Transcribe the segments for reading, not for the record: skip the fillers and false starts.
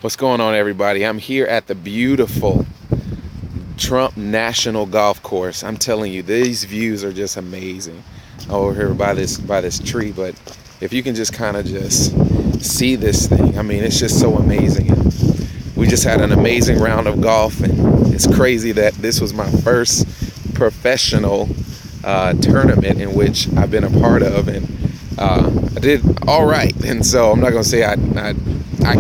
What's going on, everybody? I'm here at the beautiful Trump National Golf Course. I'm telling you, these views are just amazing over here by this tree. But if you can just kind of just see this thing, I mean, it's just so amazing. And we just had an amazing round of golf, and it's crazy that this was my first professional tournament in which I've been a part of, and I did all right. And so I'm not gonna say I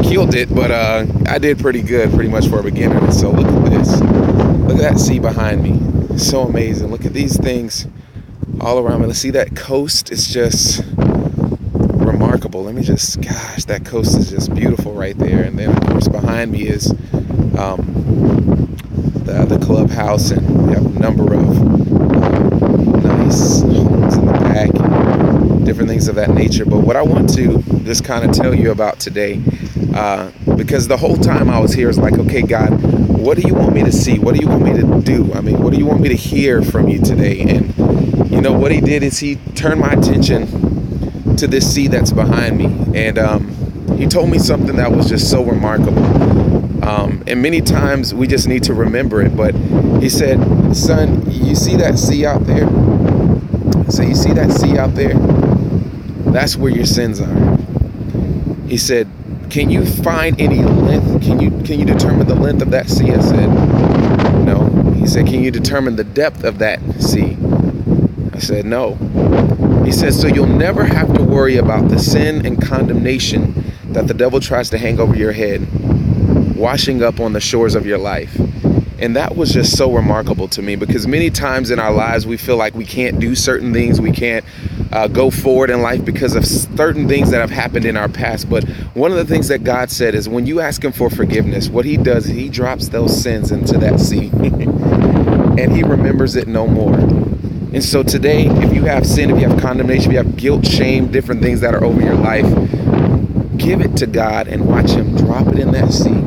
killed it, but I did pretty good, pretty much for a beginner. And so look at this. Look at that sea behind me. It's so amazing. Look at these things all around me. Let's see that coast. It's just remarkable. Gosh, that coast is just beautiful right there. And then, of course, behind me is the clubhouse, and we have a number of nice homes in the back, and different things of that nature. But what I want to just kind of tell you about today, because the whole time I was here is like, okay, God, what do you want me to see? What do you want me to do? I mean, what do you want me to hear from you today? And you know what he did is he turned my attention to this sea that's behind me, and he told me something that was just so remarkable. And many times we just need to remember it. But he said, son, you see that sea out there? So you see that sea out there? That's where your sins are. He said, can you find any length? Can you determine the length of that sea? I said, no. He said, can you determine the depth of that sea? I said, no. He said, so you'll never have to worry about the sin and condemnation that the devil tries to hang over your head washing up on the shores of your life. And that was just so remarkable to me, because many times in our lives we feel like we can't do certain things, we can't go forward in life because of certain things that have happened in our past. But one of the things that God said is when you ask him for forgiveness, what he does is he drops those sins into that sea and he remembers it no more. And so today, if you have sin, if you have condemnation, if you have guilt, shame, different things that are over your life, give it to God and watch him drop it in that sea,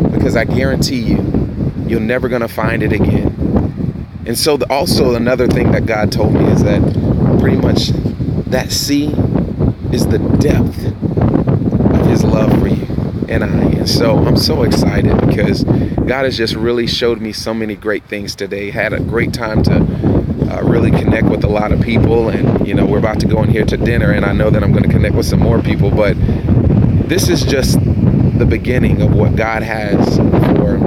because I guarantee you're never going to find it again. And so also another thing that God told me is that pretty much that sea is the depth of his love for you and I. And so I'm so excited because God has just really showed me so many great things today. Had a great time to really connect with a lot of people, and you know, we're about to go in here to dinner, and I know that I'm going to connect with some more people. But this is just the beginning of what God has for,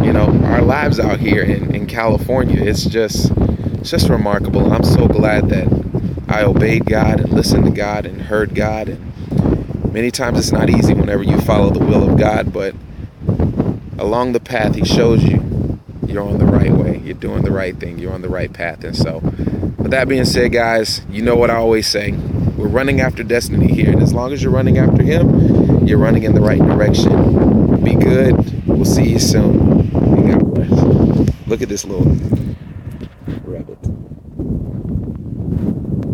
you know, our lives out here in California. It's just remarkable, and I'm so glad that I obeyed God and listened to God and heard God. And many times it's not easy whenever you follow the will of God, but along the path he shows you, you're on the right way, you're doing the right thing, you're on the right path. And so with that being said, guys, you know what I always say, we're running after destiny here, and as long as you're running after him, you're running in the right direction. Be good. We'll see you soon. And God bless. Look at this little